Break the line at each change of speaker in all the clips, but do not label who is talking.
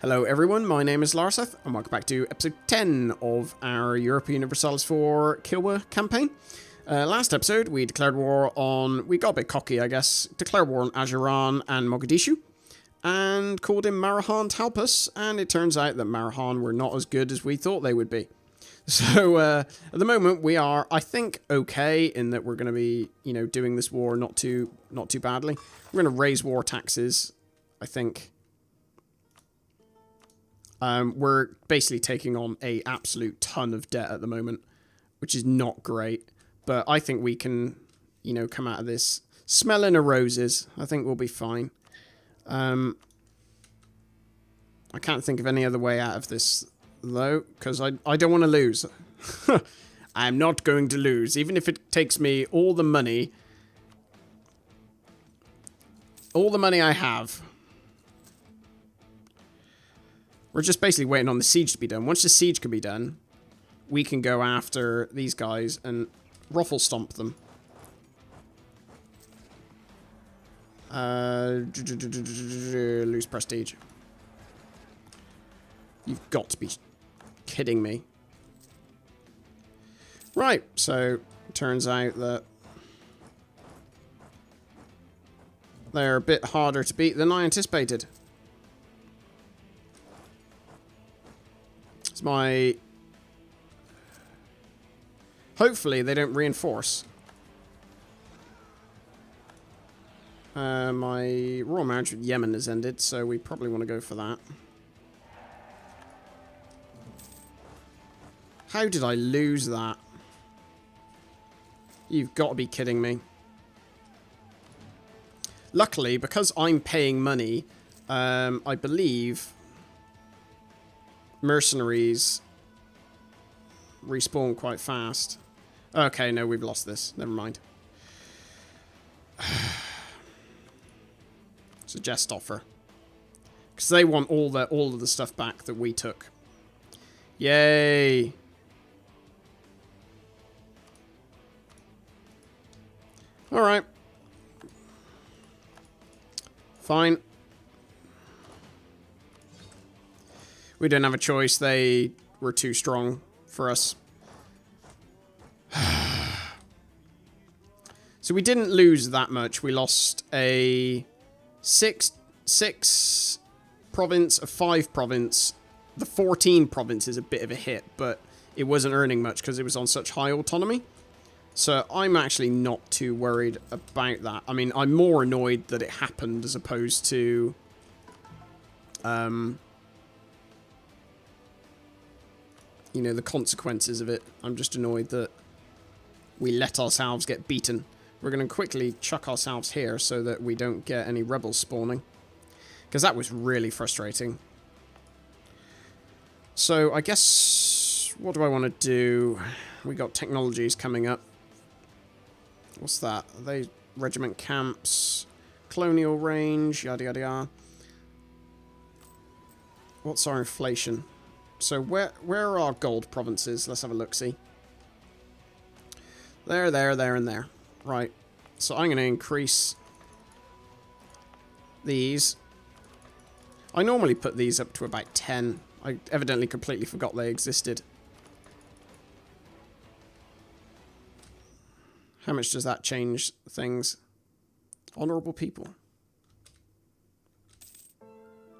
Hello everyone, my name is Larseth, and welcome back to episode 10 of our Europa Universalis for Kilwa campaign. Last episode, we declared war on... we got a bit cocky, I guess. Declared war on Ajuran and Mogadishu, and called in Marahan to help us, and it turns out that Marahan were not as good as we thought they would be. So, at the moment, we are, I think, okay in that we're going to be, you know, doing this war not too badly. We're going to raise war taxes, I think. We're basically taking on a absolute ton of debt at the moment, which is not great. But I think we can, you know, come out of this smelling of roses. I think we'll be fine. I can't think of any other way out of this, though, because I don't want to lose. I'm not going to lose, even if it takes me all the money I have. We're just basically waiting on the siege to be done. Once the siege can be done, we can go after these guys and ruffle stomp them. Lose prestige. You've got to be kidding me. Right, so it turns out that they're a bit harder to beat than I anticipated. My... hopefully they don't reinforce. My royal marriage with Yemen has ended, so we probably want to go for that. How did I lose that? You've got to be kidding me. Luckily, because I'm paying money, I believe... mercenaries respawn quite fast. Okay, no, we've lost this. Never mind. It's a jest offer. Because they want all of the stuff back that we took. Yay! Alright. Fine. We didn't have a choice. They were too strong for us. So we didn't lose that much. We lost a six province, a 5 province. The 14 province is a bit of a hit, but it wasn't earning much because it was on such high autonomy. So I'm actually not too worried about that. I mean, I'm more annoyed that it happened as opposed to... you know, the consequences of it. I'm just annoyed that we let ourselves get beaten. We're going to quickly chuck ourselves here so that we don't get any rebels spawning. Because that was really frustrating. So, I guess... what do I want to do? We got technologies coming up. What's that? Are they regiment camps? Colonial range? Yada yada yada. What's our inflation? So where are our gold provinces? Let's have a look-see. There, and there. Right. So I'm going to increase these. I normally put these up to about 10. I evidently completely forgot they existed. How much does that change things? Honourable people.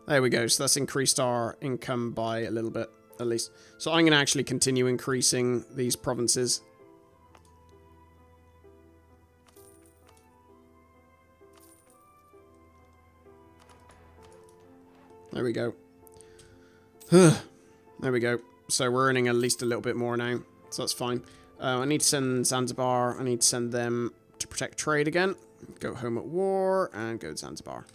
There we go. So that's increased our income by a little bit, at least. So I'm going to actually continue increasing these provinces. There we go. There we go. So we're earning at least a little bit more now. So that's fine. I need to send Zanzibar. I need to send them to protect trade again. Go home at war and go to Zanzibar.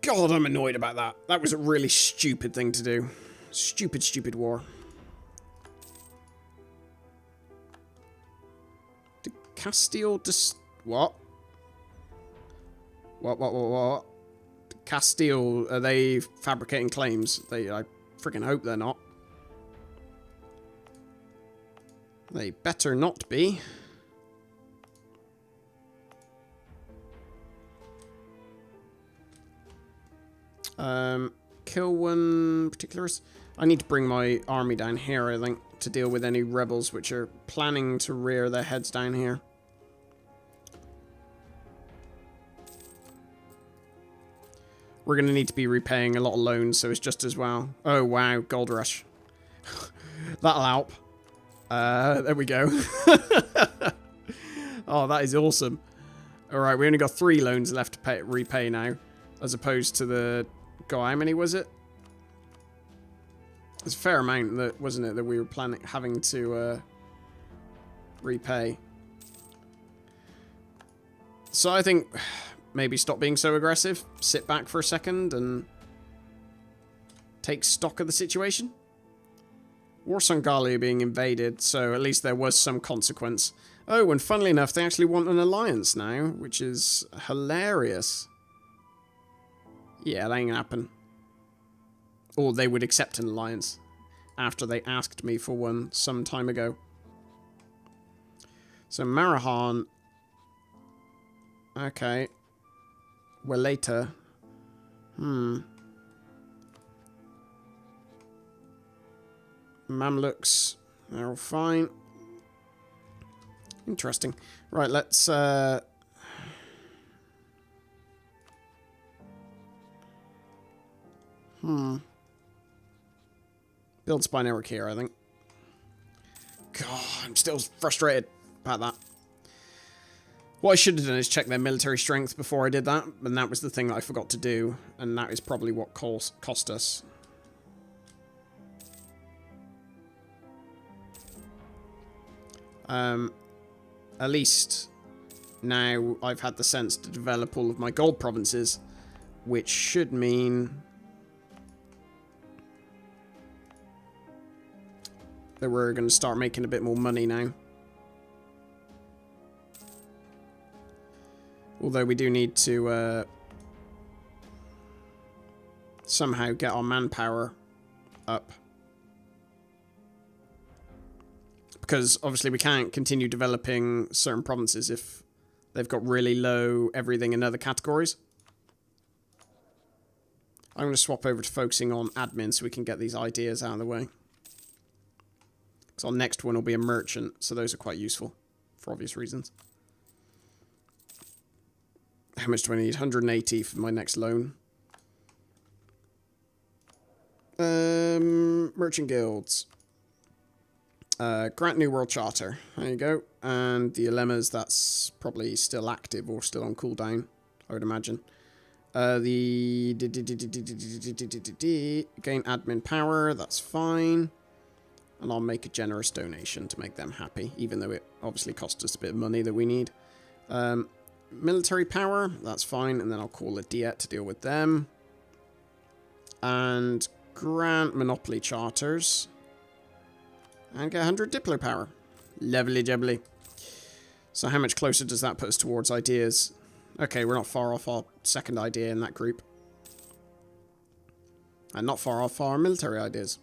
God, I'm annoyed about that. That was a really stupid thing to do. Stupid, stupid war. Did Castile just... what? What? Castile, are they fabricating claims? I freaking hope they're not. They better not be. Kilwa particulars. I need to bring my army down here, I think, to deal with any rebels which are planning to rear their heads down here. We're going to need to be repaying a lot of loans, so it's just as well. Oh, wow. Gold rush. That'll help. There we go. Oh, that is awesome. Alright, we only got 3 loans left to repay now. As opposed to the... God, how many was it? It's a fair amount, that wasn't it, that we were having to repay. So I think... Maybe stop being so aggressive, sit back for a second and take stock of the situation. Warsangali being invaded, so at least there was some consequence. Oh, and funnily enough, they actually want an alliance now, which is hilarious. Yeah, that ain't gonna happen. Or they would accept an alliance after they asked me for one some time ago. So Marahan. Okay. Well, later. Mamluks. They're all fine. Interesting. Right, let's... Build spy network here, I think. God, I'm still frustrated about that. What I should have done is check their military strength before I did that, and that was the thing that I forgot to do, and that is probably what cost us. At least now I've had the sense to develop all of my gold provinces, which should mean that we're going to start making a bit more money now. Although we do need to somehow get our manpower up. Because obviously we can't continue developing certain provinces if they've got really low everything in other categories. I'm going to swap over to focusing on admin so we can get these ideas out of the way. Because our next one will be a merchant, so those are quite useful for obvious reasons. How much do I need? 180 for my next loan. Merchant guilds. Grant New World Charter. There you go. And the Alemas, that's probably still active or still on cooldown, I would imagine. Gain admin power, that's fine. And I'll make a generous donation to make them happy, even though it obviously costs us a bit of money that we need. Military power, that's fine, and then I'll call a Diet to deal with them. And grant monopoly charters. And get 100 Diplo power. Lovely jubbly. So how much closer does that put us towards ideas? Okay, we're not far off our second idea in that group. And not far off our military ideas.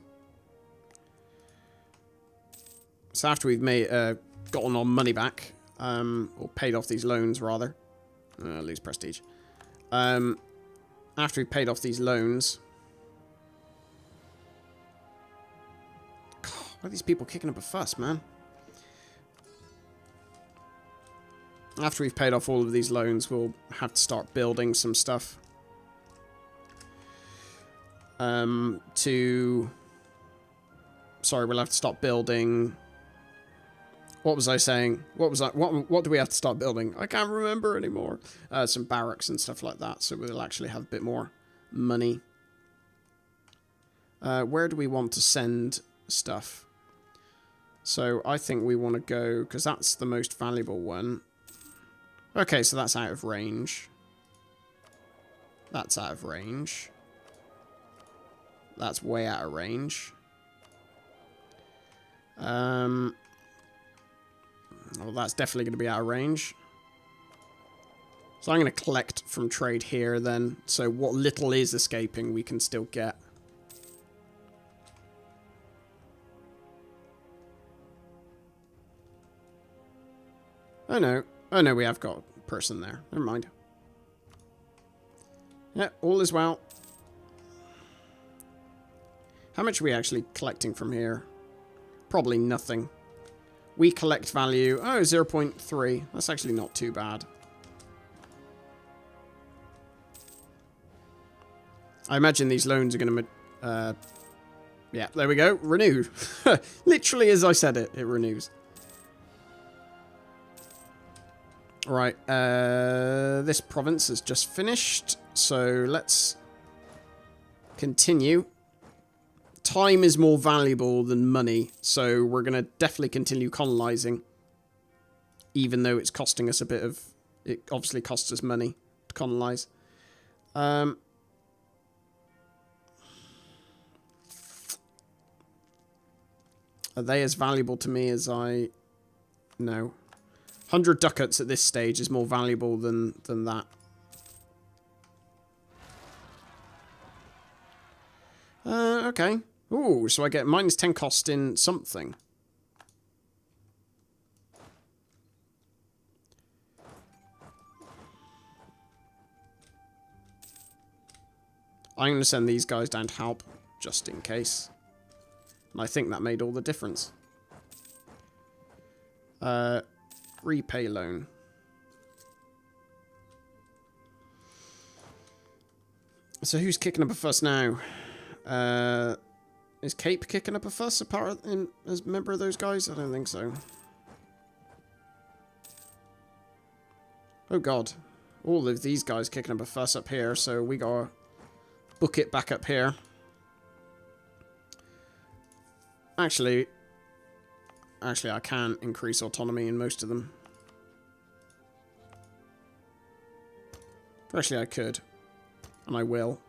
So after we've gotten our money back, or paid off these loans, rather. Lose prestige. After we've paid off these loans... God, why are these people kicking up a fuss, man? After we've paid off all of these loans, we'll have to start building some stuff. Sorry, we'll have to start building... What was I saying? What do we have to start building? I can't remember anymore. Some barracks and stuff like that, so we'll actually have a bit more money. Where do we want to send stuff? So I think we want to go, because that's the most valuable one. Okay, so that's out of range. That's out of range. That's way out of range. Well, that's definitely going to be out of range. So I'm going to collect from trade here then. So what little is escaping we can still get. Oh no. Oh no, we have got a person there. Never mind. Yeah, all is well. How much are we actually collecting from here? Probably nothing. We collect value. Oh, 0.3. That's actually not too bad. I imagine these loans are going to... yeah, there we go. Renew. Literally as I said it, it renews. Right, this province has just finished, so let's continue. Time is more valuable than money, so we're going to definitely continue colonizing, even though it's costing us a bit of... It obviously costs us money to colonize. Are they as valuable to me as I... No. 100 ducats at this stage is more valuable than that. Okay. Ooh, so I get minus 10 cost in something. I'm going to send these guys down to help, just in case. And I think that made all the difference. Repay loan. So who's kicking up a fuss now? Is Cape kicking up a fuss as a member of those guys? I don't think so. Oh god. All of these guys kicking up a fuss up here, so we gotta book it back up here. Actually, I can increase autonomy in most of them. Actually, I could. And I will.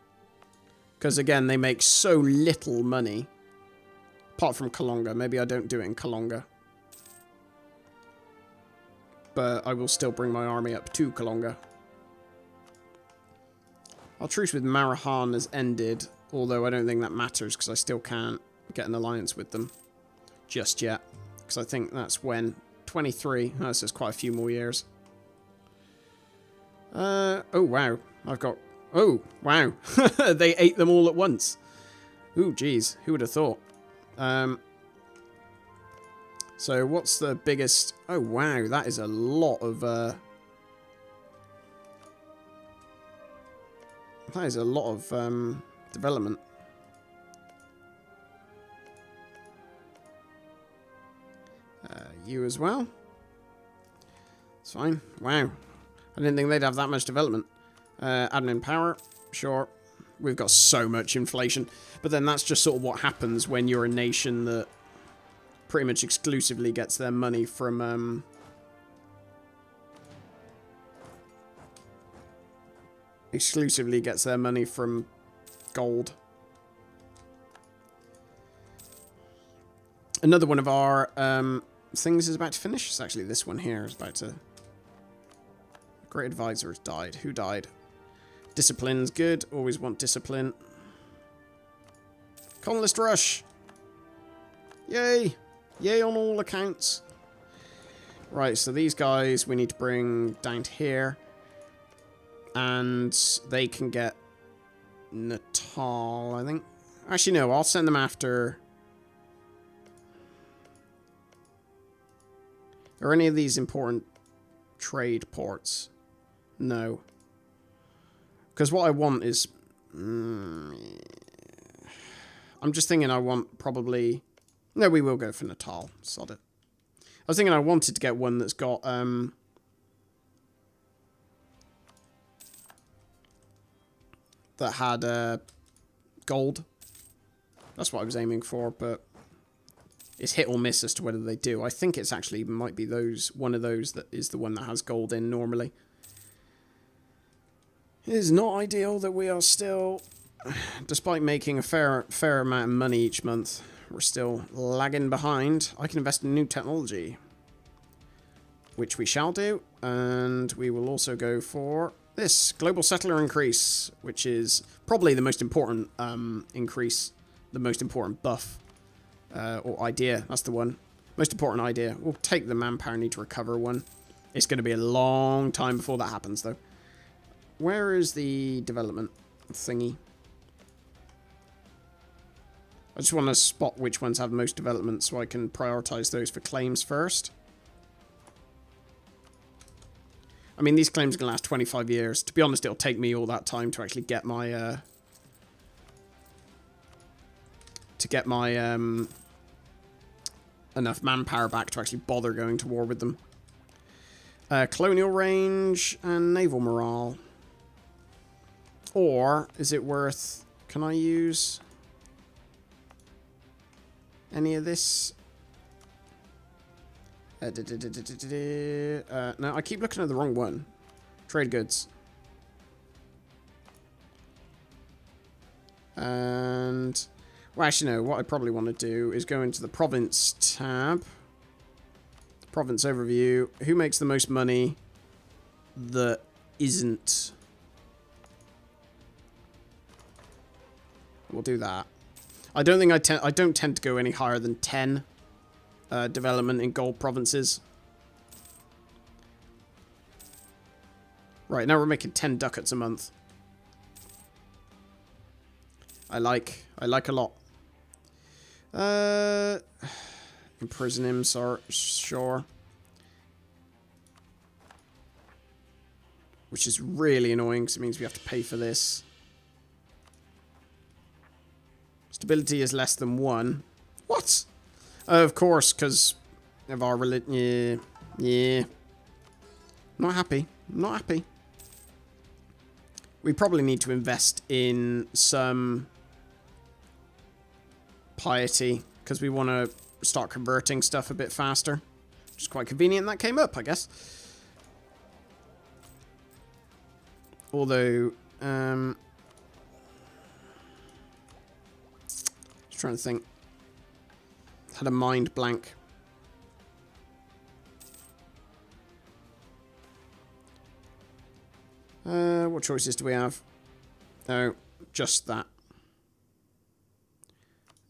Because, again, they make so little money. Apart from Kalonga. Maybe I don't do it in Kalonga. But I will still bring my army up to Kalonga. Our truce with Marahan has ended. Although I don't think that matters, because I still can't get an alliance with them just yet. Because I think that's when 23. Oh, so it's quite a few more years. Oh wow, I've got... Oh wow, they ate them all at once. Ooh, geez, who would have thought? So what's the biggest... Oh wow, that is a lot of... That is a lot of development. You as well. It's fine. Wow. I didn't think they'd have that much development. Admin power. Sure. We've got so much inflation. But then that's just sort of what happens when you're a nation that pretty much exclusively gets their money from... exclusively gets their money from gold. Another one of our things is about to finish. It's actually this one here is about to... Great advisor has died. Who died? Discipline's good. Always want discipline. Colonist rush. Yay. Yay on all accounts. Right, so these guys we need to bring down to here. And they can get Natal, I think. Actually, no. I'll send them after... Are any of these important trade ports? No. Because what I want is... I'm just thinking I want probably... No, we will go for Natal. Sod it. I was thinking I wanted to get one that's got... that had gold. That's what I was aiming for, but... It's hit or miss as to whether they do. I think it's actually might be one of those that is the one that has gold in normally. It is not ideal that we are still, despite making a fair amount of money each month, we're still lagging behind. I can invest in new technology, which we shall do, and we will also go for this global settler increase, which is probably the most important increase, the most important buff. Or idea, that's the one. Most important idea. We'll take the manpower need to recover one. It's going to be a long time before that happens, though. Where is the development thingy? I just want to spot which ones have most development so I can prioritize those for claims first. I mean, these claims are going to last 25 years. To be honest, it'll take me all that time to actually get my... enough manpower back to actually bother going to war with them. Colonial range and naval morale. Or, is it worth... Can I use any of this? No, I keep looking at the wrong one. Trade goods. And... Well, actually, no. What I probably want to do is go into the province tab. Province overview. Who makes the most money that isn't... We'll do that. I don't think I don't tend to go any higher than 10 development in gold provinces. Right, now we're making 10 ducats a month. I like a lot. Imprison him, sure. Which is really annoying because it means we have to pay for this. Stability is less than 1. What? Of course, because of our religion. Yeah. Not happy. Not happy. We probably need to invest in some piety because we want to start converting stuff a bit faster. Which is quite convenient that came up, I guess. Although, trying to think. Had a mind blank. What choices do we have? Oh, just that.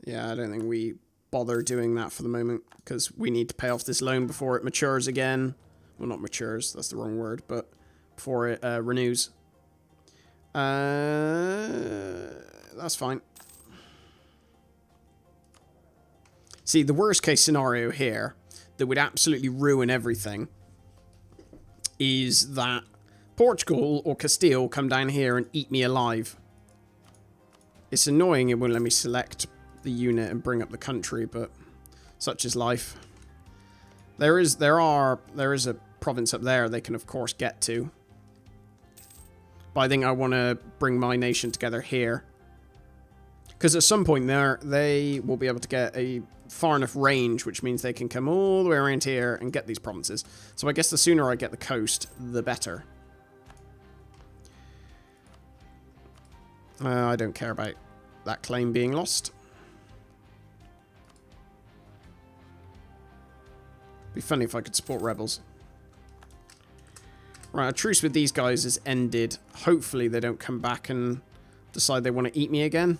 Yeah, I don't think we bother doing that for the moment because we need to pay off this loan before it matures again. Well, not matures, that's the wrong word, but before it renews. That's fine. See, the worst case scenario here that would absolutely ruin everything is that Portugal or Castile come down here and eat me alive. It's annoying it won't let me select the unit and bring up the country, but such is life. There is a province up there they can of course get to. But I think I want to bring my nation together here. Because at some point there, they will be able to get a far enough range, which means they can come all the way around here and get these provinces. So I guess the sooner I get the coast, the better. I don't care about that claim being lost. Be funny if I could support rebels. Right, a truce with these guys is ended. Hopefully they don't come back and decide they want to eat me again.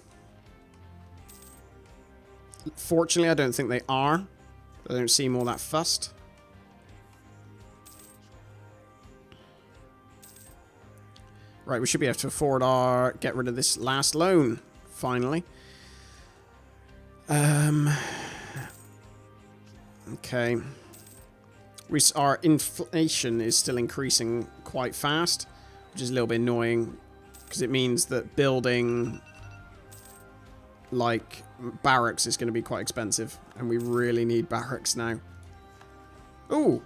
Fortunately, I don't think they are. They don't seem all that fussed. Right, we should be able to afford our... Get rid of this last loan, finally. Okay. Our inflation is still increasing quite fast, which is a little bit annoying, because it means that building, like, barracks is going to be quite expensive, and we really need barracks now. Ooh!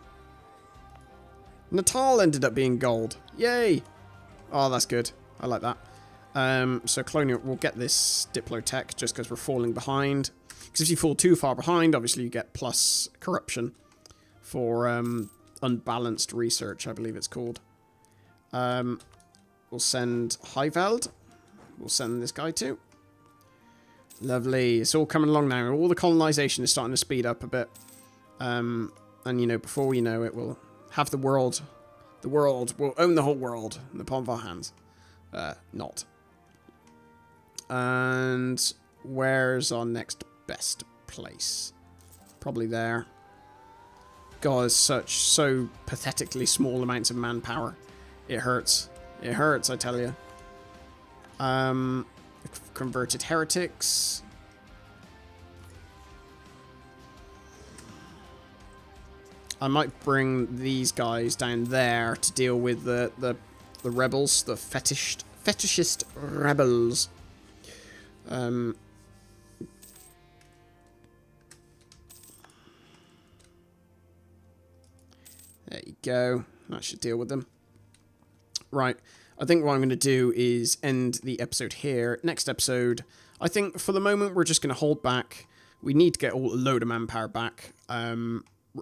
Natal ended up being gold. Yay! Oh, that's good. I like that. So Colonial, we'll get this Diplotech just because we're falling behind. Because if you fall too far behind, obviously you get plus corruption for unbalanced research, I believe it's called. We'll send Highveld. We'll send this guy too. Lovely. It's all coming along now. All the colonization is starting to speed up a bit. And, you know, before we know it, we'll have the world. The world will own the whole world in the palm of our hands. Not. And where's our next best place? Probably there. God, it's so pathetically small amounts of manpower. It hurts. It hurts, I tell you. Converted heretics. I might bring these guys down there to deal with the rebels, the fetishist rebels. There you go. That should deal with them. Right. I think what I'm going to do is end the episode here. Next episode, I think for the moment we're just going to hold back. We need to get a load of manpower back.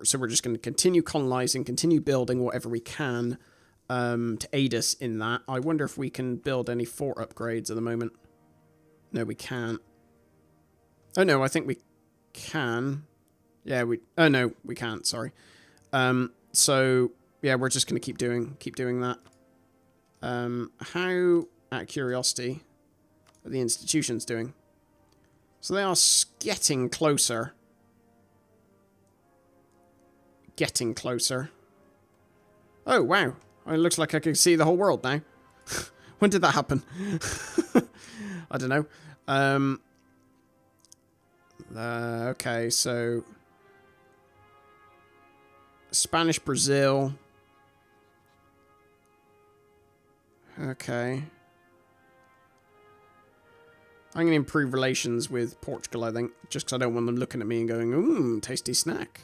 So we're just going to continue colonizing, continue building whatever we can to aid us in that. I wonder if we can build any fort upgrades at the moment. No, we can't. Oh, no, I think we can. Yeah, oh, no, we can't, sorry. So, yeah, we're just going to keep doing that. How, out of curiosity, are the institutions doing? So they are getting closer. Getting closer. Oh, wow. It looks like I can see the whole world now. When did that happen? I don't know. Okay, so... Spanish Brazil. Okay. I'm going to improve relations with Portugal, I think. Just because I don't want them looking at me and going, ooh, tasty snack.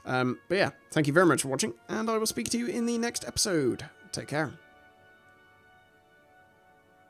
But yeah, thank you very much for watching. And I will speak to you in the next episode. Take care.